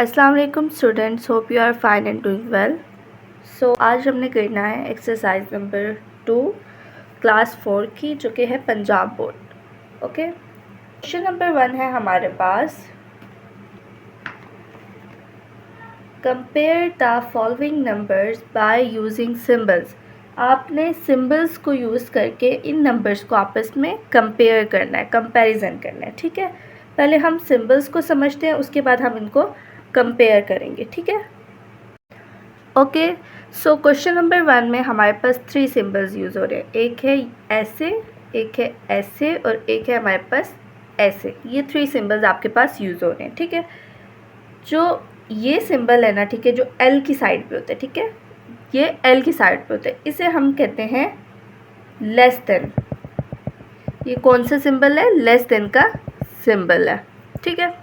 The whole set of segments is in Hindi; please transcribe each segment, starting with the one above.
अस्सलाम वालेकुम students, hope you are fine and doing well. So आज हमने करना है एक्सरसाइज नंबर 2 क्लास 4 की, जो कि है Punjab board. Okay, question number 1 है हमारे पास, compare the following numbers by using symbols. आपने सिम्बल्स को यूज़ करके इन नंबर्स को आपस में कंपेयर करना है, कंपैरिजन करना है। ठीक है, पहले हम सिम्बल्स को समझते हैं, उसके बाद हम इनको कंपेयर करेंगे। ठीक है, ओके। सो क्वेश्चन नंबर 1 में हमारे पास 3 सिम्बल्स यूज़ हो रहे हैं। एक है ऐसे, एक है ऐसे और एक है हमारे पास ऐसे। ये 3 सिम्बल्स आपके पास यूज़ हो रहे हैं। ठीक है, जो ये सिंबल है ना, ठीक है, जो एल की साइड पे होता है, ठीक है, ये एल की साइड पे होता है, इसे हम कहते हैं लेस देन। ये कौन सा सिंबल है? लेस देन का सिंबल है। ठीक है,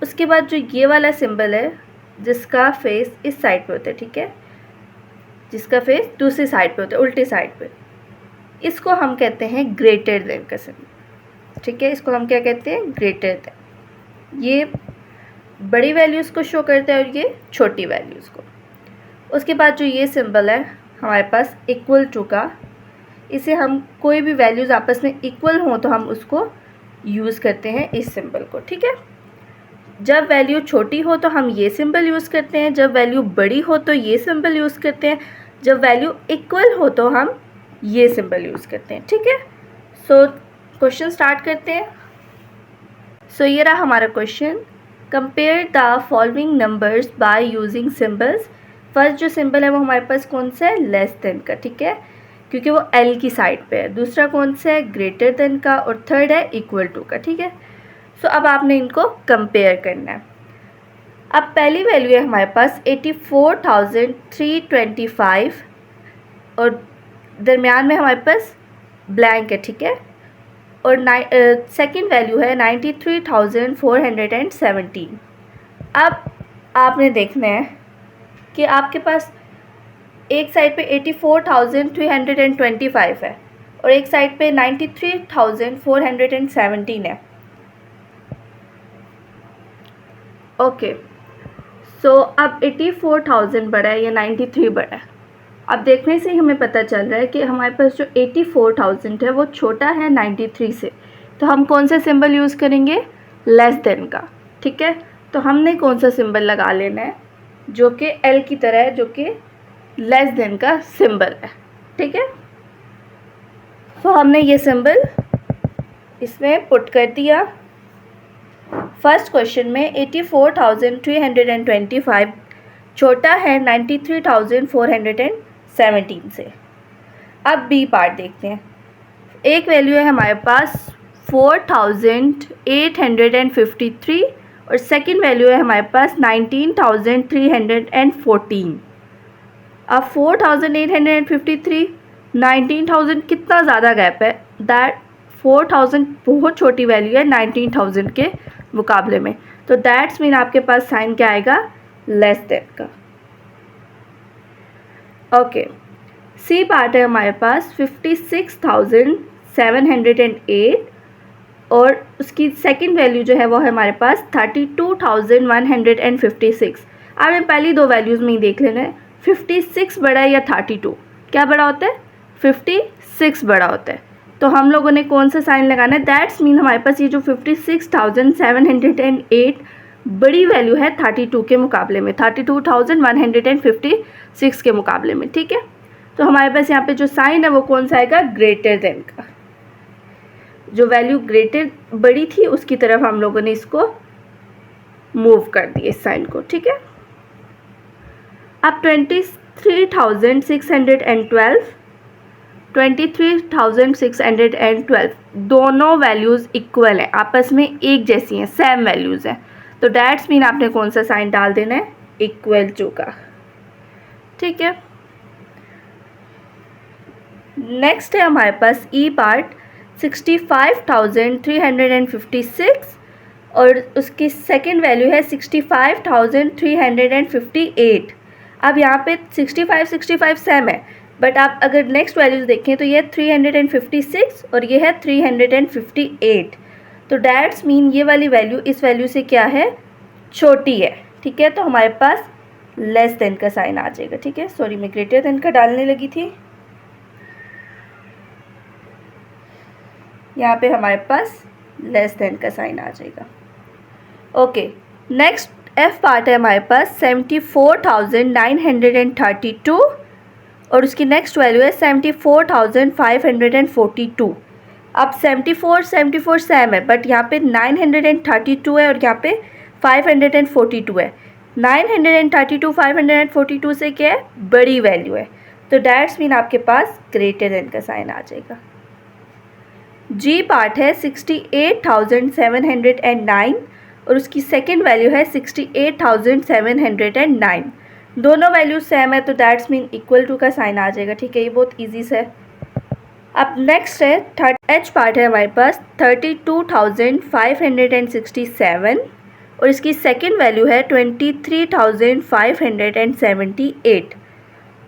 उसके बाद जो ये वाला सिंबल है जिसका फेस इस साइड पे होता है, ठीक है, जिसका फेस दूसरी साइड पे होता है, उल्टी साइड पे, इसको हम कहते हैं ग्रेटर देन का सिंबल। ठीक है, इसको हम क्या कहते हैं? Greater than. ये बड़ी वैल्यूज़ को शो करता है और ये छोटी वैल्यूज़ को। उसके बाद जो ये सिंबल है हमारे पास इक्वल टू का, इसे हम कोई भी वैल्यूज़ आपस में इक्वल हों तो हम उसको यूज़ करते हैं इस सिंबल को। ठीक है, जब वैल्यू छोटी हो तो हम ये सिंबल यूज़ करते हैं, जब वैल्यू बड़ी हो तो ये सिंबल यूज़ करते हैं, जब वैल्यू इक्वल हो तो हम ये सिंबल यूज़ करते हैं। ठीक है, सो क्वेश्चन स्टार्ट करते हैं। सो ये रहा हमारा question, compare the following numbers by using symbols. First जो सिंबल है वो हमारे पास कौन सा है? लेस देन का। ठीक है, क्योंकि वो एल की साइड पे है। दूसरा कौन सा है? ग्रेटर देन का। और थर्ड है इक्वल टू का। ठीक है, सो अब आपने इनको कंपेयर करना है। अब पहली वैल्यू है हमारे पास 84,325 और दरमियान में हमारे पास ब्लैंक है। ठीक है, और सेकंड वैल्यू है 93,417। अब आपने देखना है कि आपके पास एक साइड पे 84,325 है और एक साइड पे 93,417 है। ओके, सो अब 84,000 बड़ा है या 93 बड़ा है? अब देखने से ही हमें पता चल रहा है कि हमारे पास जो 84,000 है वो छोटा है 93 से, तो हम कौन सा सिंबल यूज़ करेंगे? लेस देन का। ठीक है, तो हमने कौन सा सिंबल लगा लेना है जो कि एल की तरह है, जो कि लेस देन का सिंबल है। ठीक है, तो हमने ये सिंबल इसमें पुट कर दिया। फर्स्ट क्वेश्चन में 84,325 छोटा है 93,417 से। अब बी पार्ट देखते हैं। एक वैल्यू है हमारे पास 4,853 और सेकंड वैल्यू है हमारे पास 19,314। अब 4,853 19,000 कितना ज़्यादा गैप है? दैट 4,000 बहुत छोटी वैल्यू है 19,000 के मुकाबले में, तो दैट्स मीन आपके पास साइन क्या आएगा? लेस देन का। ओके, सी पार्ट है हमारे पास 56,708 और उसकी सेकंड वैल्यू जो है वो है हमारे पास 32,156। आपने पहली दो वैल्यूज़ में ही देख लेना है, 56 बड़ा है या 32? क्या बड़ा होता है? 56 बड़ा होता है। तो हम लोगों ने कौन सा साइन लगाना है? दैट्स मीन हमारे पास ये जो 56,708 बड़ी वैल्यू है 32 के मुकाबले में, 32,156 के मुकाबले में। ठीक है, तो हमारे पास यहाँ पे जो साइन है वो कौन सा आएगा? ग्रेटर देन का। जो वैल्यू ग्रेटर बड़ी थी उसकी तरफ हम लोगों ने इसको मूव कर दिया, इस साइन को। ठीक है, अब 23,612 दोनों वैल्यूज़ इक्वल हैं, आपस में एक जैसी हैं, सेम वैल्यूज़ हैं, तो डैट्स मीन आपने कौन सा साइन डाल देना है? इक्वल टू का। ठीक है, नेक्स्ट है हमारे पास ई पार्ट 65,356 और उसकी सेकंड वैल्यू है 65,358। अब यहाँ पे 65 सेम है, बट आप अगर नेक्स्ट वैल्यूज़ देखें तो ये 356 और ये है 358, तो डैट्स मीन ये वाली वैल्यू इस वैल्यू से क्या है? छोटी है। ठीक है, तो हमारे पास लेस देन का साइन आ जाएगा। ठीक है, सॉरी मैं ग्रेटर देन का डालने लगी थी, यहाँ पे हमारे पास लेस देन का साइन आ जाएगा। ओके, नेक्स्ट एफ पार्ट है हमारे पास 74,932 और उसकी नेक्स्ट वैल्यू है 74,542। अब 74 सेम है, बट यहाँ पे 932 है और यहाँ पे 542 है। 932 542 से क्या है, बड़ी वैल्यू है, तो डैट्स मीन आपके पास ग्रेटर देन का साइन आ जाएगा। जी पार्ट है 68,709 और उसकी सेकेंड वैल्यू है 68,709। दोनों वैल्यू सेम है, तो दैट्स मीन इक्वल टू का साइन आ जाएगा। ठीक है, ये बहुत इजी से है। अब नेक्स्ट है एच पार्ट है हमारे पास 32,567 और इसकी सेकेंड वैल्यू है 23,578।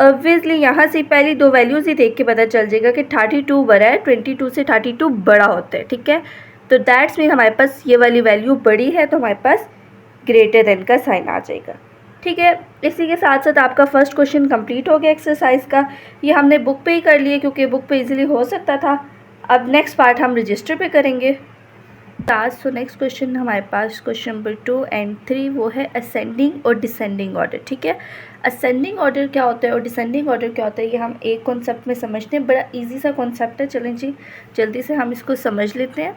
ऑब्वियसली यहाँ से पहली दो वैल्यूज़ ही देख के पता चल जाएगा कि 32 बड़ा है, 22 से 32 बड़ा होता है। ठीक है, तो दैट्स मीन हमारे पास ये वाली वैल्यू बड़ी है, तो हमारे पास ग्रेटर देन का साइन आ जाएगा। ठीक है, इसी के साथ साथ आपका फर्स्ट क्वेश्चन कंप्लीट हो गया एक्सरसाइज का। ये हमने बुक पे ही कर लिए क्योंकि बुक पे इजीली हो सकता था। अब नेक्स्ट पार्ट हम रजिस्टर पे करेंगे। सो नेक्स्ट क्वेश्चन हमारे पास क्वेश्चन नंबर 2 एंड 3 वो है असेंडिंग और डिसेंडिंग ऑर्डर। ठीक है, असेंडिंग ऑर्डर क्या होता है और डिसेंडिंग ऑर्डर क्या होता है, ये हम एक कॉन्सेप्ट में समझते हैं। बड़ा इजी सा कॉन्सेप्ट है, चलें जी जल्दी से हम इसको समझ लेते हैं।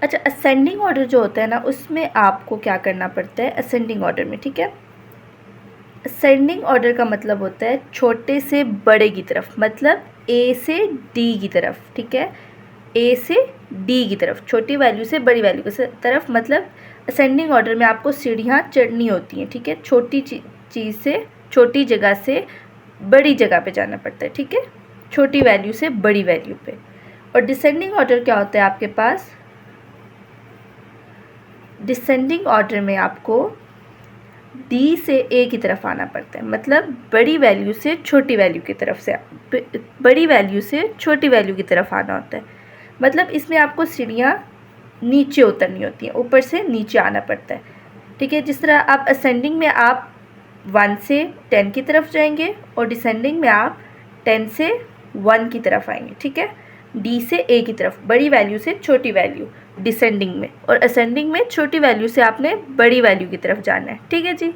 अच्छा, असेंडिंग ऑर्डर जो होता है ना, उसमें आपको क्या करना पड़ता है असेंडिंग ऑर्डर में। ठीक है, असेंडिंग ऑर्डर का मतलब होता है छोटे से बड़े की तरफ, मतलब ए से डी की तरफ। ठीक है, ए से डी की तरफ, छोटी वैल्यू से बड़ी वैल्यू की तरफ, मतलब असेंडिंग ऑर्डर में आपको सीढ़ियाँ चढ़नी होती हैं। ठीक है, छोटी चीज़ से, छोटी जगह से बड़ी जगह पे जाना पड़ता है। ठीक है, छोटी वैल्यू से बड़ी वैल्यू पे। और डिसेंडिंग ऑर्डर क्या होता है आपके पास, डिसेंडिंग ऑर्डर में आपको डी से ए की तरफ आना पड़ता है, मतलब बड़ी वैल्यू से छोटी वैल्यू की तरफ से, बड़ी वैल्यू से छोटी वैल्यू की तरफ आना होता है। मतलब इसमें आपको सीढ़ियाँ नीचे उतरनी होती हैं, ऊपर से नीचे आना पड़ता है। ठीक है, जिस तरह आप असेंडिंग में आप 1 से 10 की तरफ जाएंगे और डिसेंडिंग में आप 10 से 1 की तरफ आएंगे। ठीक है, डी से ए की तरफ, बड़ी वैल्यू से छोटी वैल्यू डिसेंडिंग में, और असेंडिंग में छोटी वैल्यू से आपने बड़ी वैल्यू की तरफ जाना है। ठीक है जी,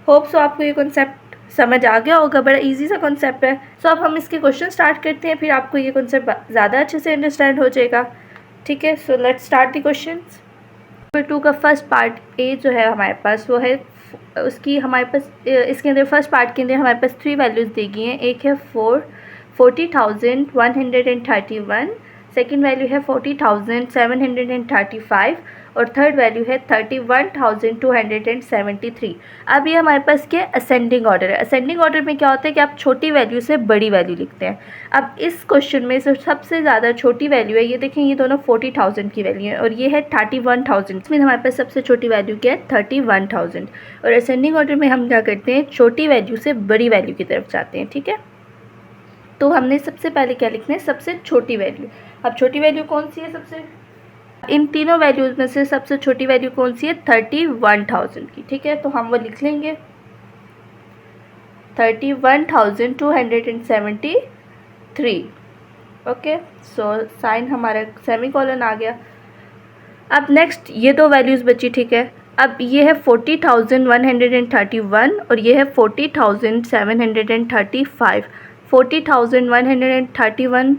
होप सो आपको ये कॉन्सेप्ट समझ आ गया होगा। बड़ा इजी सा कॉन्सेप्ट है। सो अब हम इसके क्वेश्चन स्टार्ट करते हैं, फिर आपको ये कॉन्सेप्ट ज़्यादा अच्छे से अंडरस्टैंड हो जाएगा। ठीक है, so let's start the questions. Number 2 का फर्स्ट पार्ट ए जो है हमारे पास, वो है उसकी हमारे पास इसके अंदर फर्स्ट पार्ट के अंदर हमारे पास 3 वैल्यूज़ दी गई हैं। एक है 40,131, सेकेंड वैल्यू है 40,735 और थर्ड वैल्यू है 31,273। अब ये हमारे पास क्या असेंडिंग ऑर्डर है। असेंडिंग ऑर्डर में क्या होता है कि आप छोटी वैल्यू से बड़ी वैल्यू लिखते हैं। अब इस क्वेश्चन में सबसे ज़्यादा छोटी वैल्यू है, ये देखें, ये दोनों 40,000 की वैल्यू है और ये है 31,000। इसमें हमारे पास सबसे छोटी वैल्यू क्या है 31,000। और असेंडिंग ऑर्डर में हम क्या करते हैं, छोटी वैल्यू से बड़ी वैल्यू की तरफ जाते हैं। ठीक है, तो हमने सबसे पहले क्या लिखना है, सबसे छोटी वैल्यू। अब छोटी वैल्यू कौन सी है, सबसे इन तीनों वैल्यूज़ में से सबसे छोटी वैल्यू कौन सी है 31,000 की। ठीक है, तो हम वो लिख लेंगे 31,273। ओके, सो साइन हमारा सेमीकोलन आ गया। अब नेक्स्ट ये दो वैल्यूज़ बची। ठीक है, अब ये है 40,131 और ये है 40,735। 40,131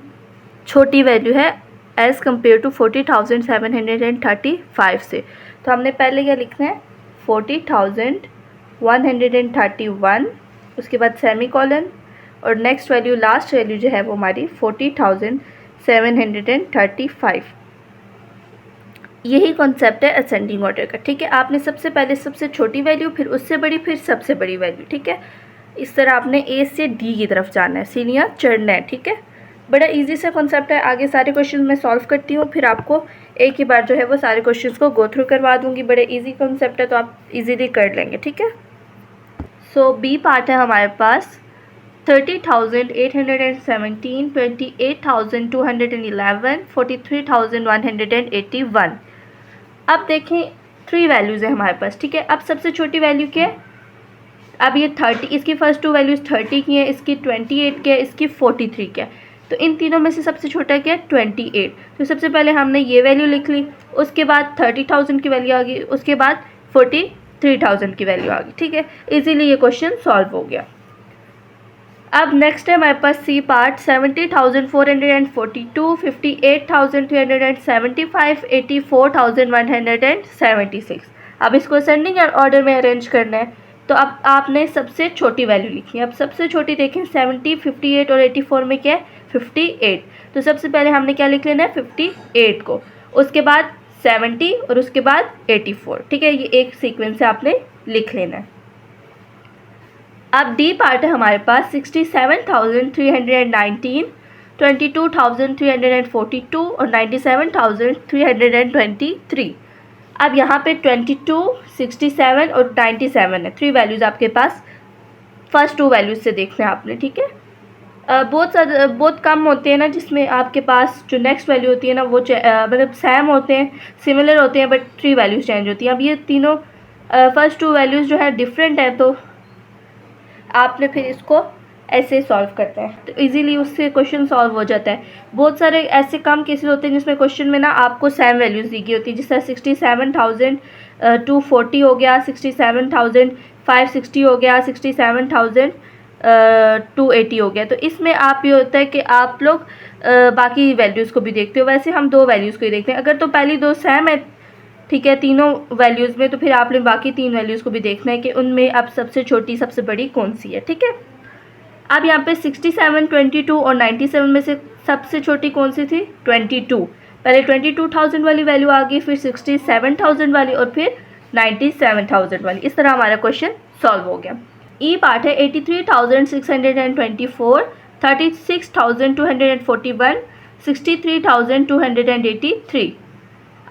छोटी वैल्यू है एज़ कम्पेयर टू 40,735 से। तो हमने पहले क्या लिखना है 40,131, उसके बाद सेमीकोलन और नेक्स्ट वैल्यू लास्ट वैल्यू जो है वो हमारी 40,735। यही कॉन्सेप्ट है असेंडिंग ऑर्डर का। ठीक है, आपने सबसे पहले सबसे छोटी वैल्यू, फिर उससे बड़ी, फिर सबसे बड़ी वैल्यू। ठीक है, इस तरह आपने ए से डी की तरफ जाना है, सीढ़ियाँ चढ़ना है। ठीक है, बड़ा इजी सा कॉन्सेप्ट है। आगे सारे क्वेश्चन मैं सॉल्व करती हूँ, फिर आपको एक ही बार जो है वो सारे क्वेश्चन को गो थ्रू करवा दूँगी। बड़े इजी कॉन्सेप्ट है, तो आप इजीली कर लेंगे। ठीक है, सो बी पार्ट है हमारे पास 30,817, 28,211, 43,181। अब देखें 3 वैल्यूज़ है हमारे पास, ठीक है। अब सबसे छोटी वैल्यू क्या है, अब ये 30, इसकी फर्स्ट 2 वैल्यूज़ 30 की है, इसकी 28 की है, इसकी 43 की है। तो इन तीनों में से सबसे छोटा क्या है, 28। तो सबसे पहले हमने ये वैल्यू लिख ली, उसके बाद 30,000 की वैल्यू आ गई, उसके बाद 43,000 की वैल्यू आ गई, ठीक है। इजीली ये क्वेश्चन सॉल्व हो गया। अब नेक्स्ट है हमारे पास सी पार्ट, 70,442, 58,375, 84,176। अब इसको असेंडिंग ऑर्डर में अरेंज करना है। तो अब आपने सबसे छोटी वैल्यू लिखी है। अब सबसे छोटी देखें, 70, 58 और 84 में क्या है, 58। तो सबसे पहले हमने क्या लिख लेना है, 58 को, उसके बाद 70 और उसके बाद 84, ठीक है। ये एक सीक्वेंस से आपने लिख लेना है। अब डी पार्ट है हमारे पास, 67,319, 22,342 और 97,323। अब यहाँ पे 22, 67 और 97 है, 3 वैल्यूज़ आपके पास फर्स्ट 2 वैल्यूज़ से देखना है आपने, ठीक है। बहुत कम होते हैं ना, जिसमें आपके पास जो नेक्स्ट वैल्यू होती है ना वो मतलब सेम होते हैं, सिमिलर होते हैं, बट 3 वैल्यूज़ चेंज होती हैं। अब ये तीनों फर्स्ट 2 वैल्यूज़ जो है डिफरेंट है, तो आपने फिर इसको ऐसे सॉल्व करते हैं तो इजीली उससे क्वेश्चन सॉल्व हो जाता है। बहुत सारे ऐसे कम केसेस होते हैं जिसमें क्वेश्चन में ना आपको सेम वैल्यूज़ दी गई होती है, जिस तरह 67,240 हो गया, 67,560 हो गया, 67,280 हो गया। तो इसमें आप ये होता है कि आप लोग बाकी वैल्यूज़ को भी देखते हो। वैसे हम 2 वैल्यूज़ को ही देखते हैं, अगर तो पहली 2 सेम है, ठीक है, तीनों वैल्यूज़ में, तो फिर आपने बाकी 3 वैल्यूज़ को भी देखना है कि उनमें अब सबसे छोटी सबसे बड़ी कौन सी है, ठीक है। अब यहाँ पे 67, 22 और 97 में से सबसे छोटी कौन सी थी, 22। पहले 22,000 वाली वैल्यू आ गई, फिर 67,000 वाली और फिर 97,000 वाली। इस तरह हमारा क्वेश्चन सॉल्व हो गया। ई पार्ट है 83,624, 36,241, 63,283।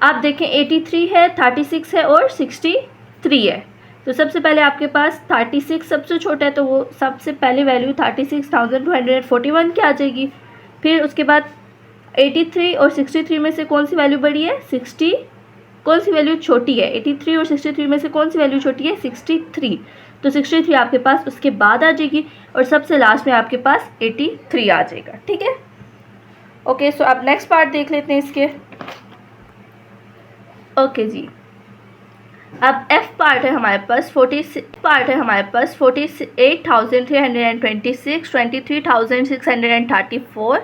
आप देखें 83 है, 36 है और 63 है। तो सबसे पहले आपके पास 36 सबसे छोटा है, तो वो सबसे पहले वैल्यू 36,241 की आ जाएगी। फिर उसके बाद 83 और 63 में से कौन सी वैल्यू बड़ी है, 60। कौन सी वैल्यू छोटी है, 83 और 63 में से कौन सी वैल्यू छोटी है, 63। तो 63 आपके पास उसके बाद आ जाएगी और सबसे लास्ट में आपके पास 83 आ जाएगा, ठीक है। ओके, सो अब नेक्स्ट पार्ट देख लेते हैं इसके। ओके जी, अब एफ पार्ट है हमारे पास 48,326, 23,634,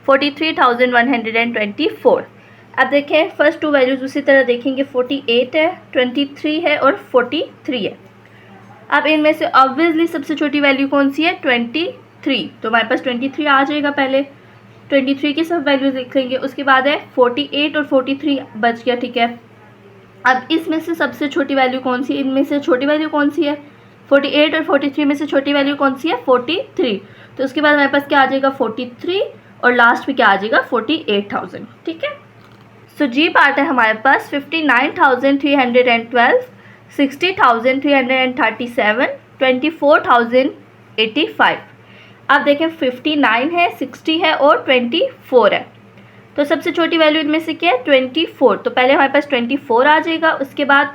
43,124। अब देखें फर्स्ट 2 वैल्यूज़ उसी तरह देखेंगे, 48 है, 23 है और 43 है। अब इनमें से ऑब्वियसली सबसे छोटी वैल्यू कौन सी है, 23। तो हमारे पास 23 आ जाएगा। पहले 23 की सब वैल्यूज़ लिख लेंगे, उसके बाद है 48 और 43 बच गया, ठीक है। अब इसमें से सबसे छोटी वैल्यू कौन सी, इनमें से छोटी वैल्यू कौन सी है, 48 और 43 में से छोटी वैल्यू कौन सी है, 43। तो उसके बाद हमारे पास क्या आ जाएगा, 43 और लास्ट में क्या आ जाएगा, 48,000, ठीक है। सो जी पार्ट है हमारे पास 59,312, 60,337, 24,085। अब देखें 59 है, 60 है और 24 है। तो सबसे छोटी वैल्यू इनमें से क्या है, 24। तो पहले हमारे पास 24 आ जाएगा, उसके बाद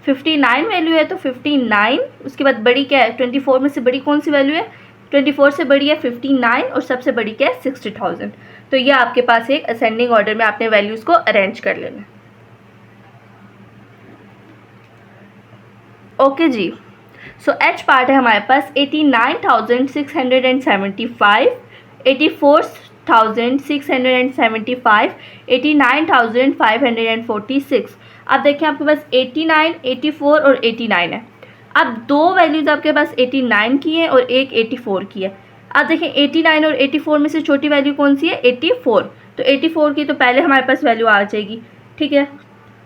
59 वैल्यू है तो 59, उसके बाद बड़ी क्या है, 24 में से बड़ी कौन सी वैल्यू है, 24 से बड़ी है 59 और सबसे बड़ी क्या है, 60,000। तो ये आपके पास एक असेंडिंग ऑर्डर में आपने वैल्यूज़ को अरेंज कर लेना। ओके जी, सो एच पार्ट है हमारे पास 89,675, 84,675, 89,546। अब देखिए आपके पास 89, 84 और 89 है। अब 2 वैल्यूज़ आपके पास 89 की है और एक 84 की है। अब देखें 89 और 84 में से छोटी वैल्यू कौन सी है, 84। तो 84 की तो पहले हमारे पास वैल्यू आ जाएगी, ठीक है।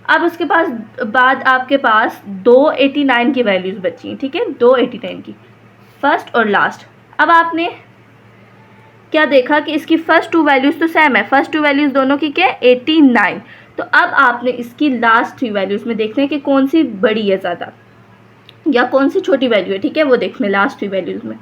अब उसके बाद आपके पास 2 89 की वैल्यूज़ बची हैं, ठीक है, 2 89 की, फर्स्ट और लास्ट। अब आपने क्या देखा कि इसकी फर्स्ट 2 वैल्यूज़ तो सेम है, फर्स्ट 2 वैल्यूज़ दोनों की क्या है, 89। तो अब आपने इसकी लास्ट 3 वैल्यूज़ में देखना है कि कौन सी बड़ी है ज़्यादा या कौन सी छोटी वैल्यू है, ठीक है, वो देखना है लास्ट 3 वैल्यूज़ में।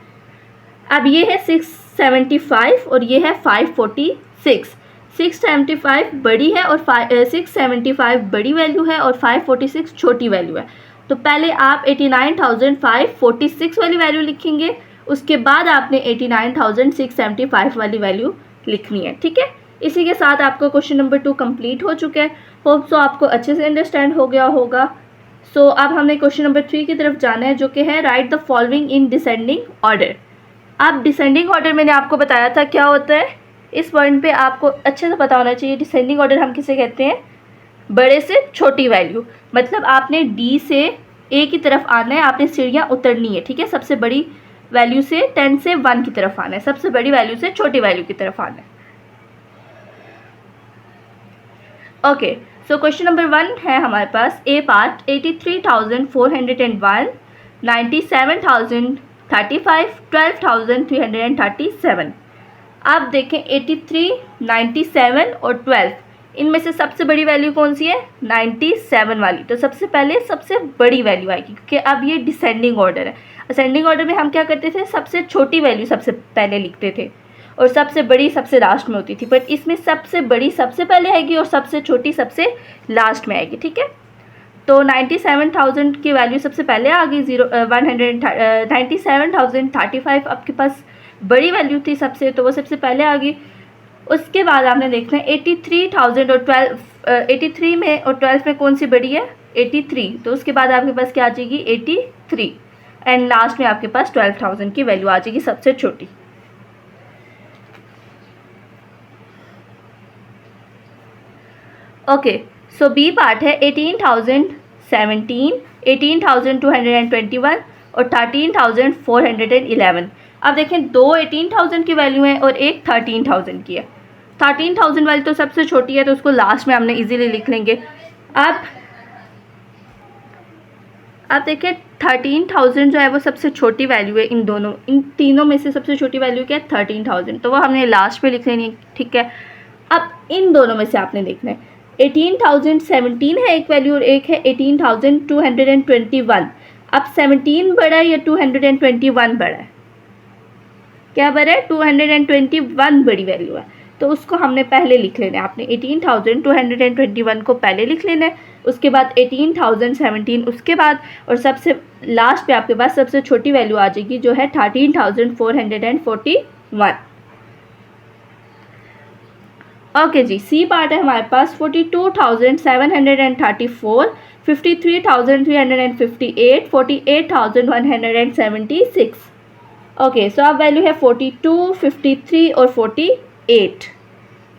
अब ये है 675 और ये है 546। 675 बड़ी है और 675 बड़ी वैल्यू है और 546 छोटी वैल्यू है। तो पहले आप 89,546 वाली वैल्यू लिखेंगे, उसके बाद आपने 89,675 वाली वैल्यू लिखनी है, ठीक है। इसी के साथ आपका क्वेश्चन नंबर 2 कंप्लीट हो चुका है। होप सो आपको अच्छे से अंडरस्टैंड हो गया होगा। सो अब हमने क्वेश्चन नंबर 3 की तरफ जाना है, जो कि है right the following in descending order. अब डिसेंडिंग ऑर्डर मैंने आपको बताया था क्या होता है, इस पॉइंट पे आपको अच्छे से पता होना चाहिए। डिसेंडिंग ऑर्डर हम किसे कहते हैं, बड़े से छोटी वैल्यू। मतलब आपने डी से ए की तरफ आना है, आपने सीढ़ियाँ उतरनी है, ठीक है। सबसे बड़ी वैल्यू से 10 से 1 की तरफ आना है, सबसे बड़ी वैल्यू से छोटी वैल्यू की तरफ आना है। ओके, सो क्वेश्चन नंबर 1 है हमारे पास ए पार्ट 83,401, 97,035, 12,337। आप देखें 83, 97 और 12, इनमें से सबसे बड़ी वैल्यू कौन सी है, 97 वाली। तो सबसे पहले सबसे बड़ी वैल्यू आएगी, क्योंकि अब ये डिसेंडिंग ऑर्डर है। असेंडिंग ऑर्डर में हम क्या करते थे, सबसे छोटी वैल्यू सबसे पहले लिखते थे और सबसे बड़ी सबसे लास्ट में होती थी, बट इसमें सबसे बड़ी सबसे पहले आएगी और सबसे छोटी सबसे लास्ट में आएगी, ठीक है। तो 97,000 की वैल्यू सबसे पहले आ गई, 97,035 आपके पास बड़ी वैल्यू थी सबसे, तो वो सबसे पहले आ गई। उसके बाद आपने देखना है 83,000 और 12, 83 में और 12 में कौन सी बड़ी है, 83। तो उसके बाद आपके पास क्या आ जाएगी, 83, एंड लास्ट में आपके पास 12,000 की वैल्यू आ जाएगी सबसे छोटी। ओके, सो बी पार्ट है 18,017, 18,221 और 13,411। अब देखें दो 18,000 की वैल्यू है और एक 13,000 की है। 13,000 वाली तो सबसे छोटी है, तो उसको लास्ट में हमने इजीली लिख लेंगे। अब देखिए 13,000 जो है वो सबसे छोटी वैल्यू है, इन तीनों में से सबसे छोटी वैल्यू क्या है, 13,000, तो वो हमने लास्ट में लिख लेनी है, ठीक है। अब इन दोनों में से आपने देखना है 18,017 है एक वैल्यू और एक है 18,221। अब 17 बड़ा है या 221 बड़ा है, क्या बड़ा है, 221 बड़ी वैल्यू है, तो उसको हमने पहले लिख लेना है। आपने 18,221 को पहले लिख लेना है, उसके बाद 18,017 उसके बाद, और सबसे लास्ट पे आपके पास सबसे छोटी वैल्यू आ जाएगी जो है 13,441। ओके जी, सी पार्ट है हमारे पास 42,734, 53,358, 48,176। ओके, सो अब वैल्यू है 42, 53 और 48।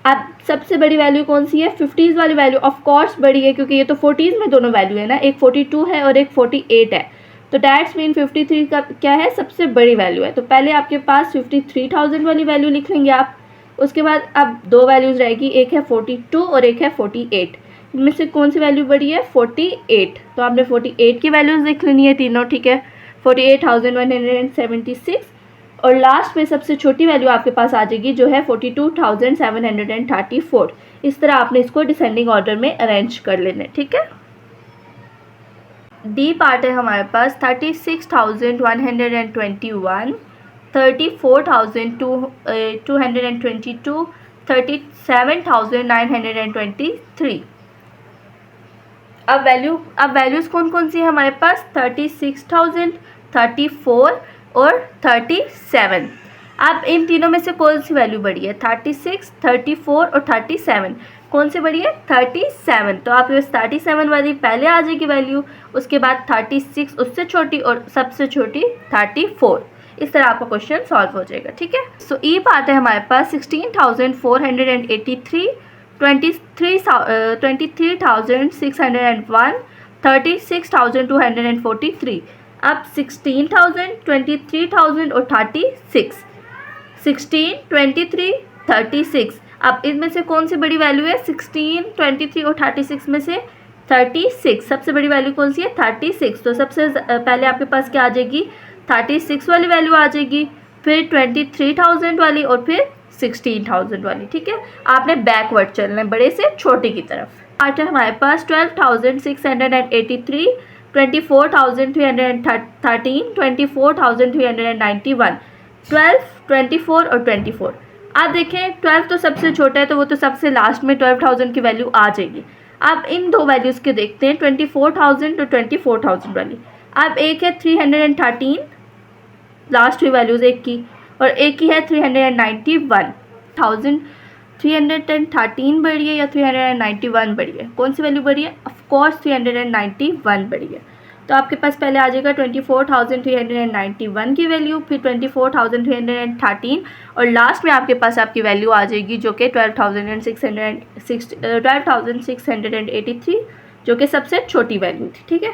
अब सबसे बड़ी वैल्यू कौन सी है, 50s वाली वैल्यू ऑफ कोर्स बड़ी है, क्योंकि ये तो 40s में दोनों वैल्यू है ना, एक 42 है और एक 48 है, तो डैट्स मीन 53 का क्या है, सबसे बड़ी वैल्यू है। तो पहले आपके पास 53,000 वाली वैल्यू लिख लेंगे आप, उसके बाद अब दो वैल्यूज़ रहेगी, एक है 42 और एक है 48। इनमें से कौन सी वैल्यू बड़ी है, 48, तो आपने 48 की वैल्यूज़ लिख लेनी है तीनों, ठीक है। 48,176 और लास्ट में सबसे छोटी वैल्यू आपके पास आ जाएगी जो है 42,734। इस तरह आपने इसको डिसेंडिंग ऑर्डर में अरेंज कर लेना है, ठीक है। डी पार्ट है हमारे पास 36,121, 34,222, 37,923। अब वैल्यूज़ कौन कौन सी है हमारे पास, 36,000, 34 और 37। अब इन तीनों में से कौन सी वैल्यू बड़ी है, 36, 34 और 37, कौन सी बड़ी है, 37। तो आपके पास 37 वाली पहले आ जाएगी वैल्यू, उसके बाद 36 उससे छोटी और सबसे छोटी 34। इस तरह आपका क्वेश्चन सॉल्व हो जाएगा, ठीक है। सो ई पार्ट है हमारे पास 16,483, 23,601, 36,243। अब 16,000, 23,000 और 36, 16, 23, 36। अब इनमें से कौन सी बड़ी वैल्यू है, 16, 23 और 36 में से 36 सबसे बड़ी वैल्यू कौन सी है, 36। तो सबसे पहले आपके पास क्या आ जाएगी, 36 वाली वैल्यू आ जाएगी, फिर 23,000 वाली और फिर 16,000 वाली, ठीक है। आपने बैकवर्ड चलना है बड़े से छोटे की तरफ। पार्ट है हमारे पास 12,683, 24,313, 24,391, 12, 24 और 24। आप देखें 12 तो सबसे छोटा है, तो वो तो सबसे लास्ट में 12,000 की वैल्यू आ जाएगी। आप इन दो वैल्यूज़ के देखते हैं, 24,000 तो 24,000 वाली। अब एक है 313, लास्ट हुई वैल्यूज़ एक की, और एक की है 391,000। 313 बढ़ी है या 391 बढ़ी है? कौन सी वैल्यू बढ़ी है? ऑफकोर्स 391 बढ़ी है। तो आपके पास पहले आ जाएगा 24,391 की वैल्यू, फिर 24,313, और लास्ट में आपके पास आपकी वैल्यू आ जाएगी जो कि 12,683, जो कि सबसे छोटी वैल्यू थी। ठीक है,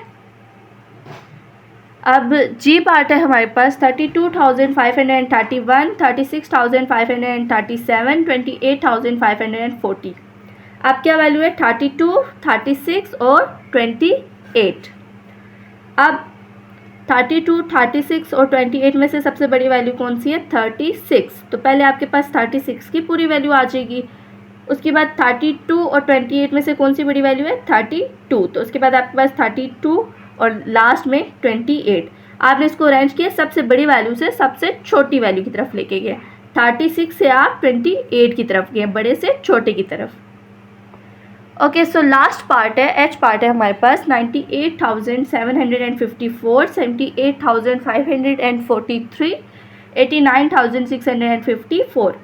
अब जी पार्ट है हमारे पास 32,531, 36,537, 28,540। अब क्या वैल्यू है? 32, 36 और 28। अब 32, 36 और 28 में से सबसे बड़ी वैल्यू कौन सी है? 36। तो पहले आपके पास 36 की पूरी वैल्यू आ जाएगी। उसके बाद 32 और 28 में से कौन सी बड़ी वैल्यू है? 32। तो उसके बाद आपके पास 32 और लास्ट में 28। आपने इसको अरेंज किया सबसे बड़ी वैल्यू से सबसे छोटी वैल्यू की तरफ लेके गए। 36 से आप 28 की तरफ गए, बड़े से छोटे की तरफ। ओके, सो लास्ट पार्ट है, एच पार्ट है हमारे पास 98,754, 78,543, 89,654,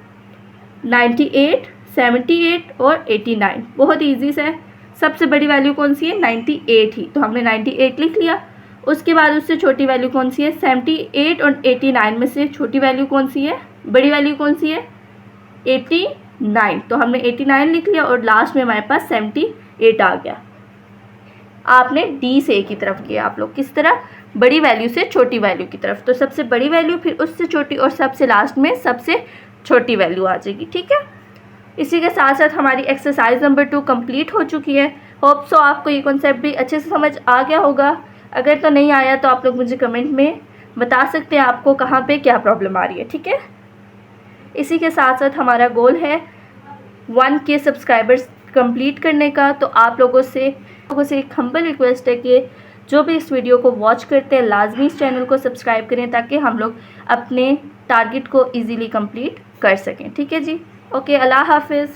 98, 78 और 89। बहुत ईजी से, सबसे बड़ी वैल्यू कौन सी है? 98 ही, तो हमने 98 लिख लिया। उसके बाद उससे छोटी वैल्यू कौन सी है? 78 और 89 में से छोटी वैल्यू कौन सी है? बड़ी वैल्यू कौन सी है? 89, तो हमने 89 लिख लिया, और लास्ट में हमारे पास 78 आ गया। आपने डी से ए की तरफ किया, आप लोग किस तरह? बड़ी वैल्यू से छोटी वैल्यू की तरफ। तो सबसे बड़ी वैल्यू, फिर उससे छोटी, और सबसे लास्ट में सबसे छोटी वैल्यू आ जाएगी। ठीक है, इसी के साथ साथ हमारी एक्सरसाइज नंबर 2 कंप्लीट हो चुकी है। होप सो आपको ये कॉन्सेप्ट भी अच्छे से समझ आ गया होगा। अगर तो नहीं आया तो आप लोग मुझे कमेंट में बता सकते हैं आपको कहाँ पे क्या प्रॉब्लम आ रही है। ठीक है, इसी के साथ साथ हमारा गोल है 1K सब्सक्राइबर्स कंप्लीट करने का। तो आप लोगों से एक हम्बल रिक्वेस्ट है कि जो भी इस वीडियो को वॉच करते हैं लाजमी इस चैनल को सब्सक्राइब करें, ताकि हम लोग अपने टारगेट को ईजीली कंप्लीट कर सकें। ठीक है जी, ओके, अल्लाह हाफिज़।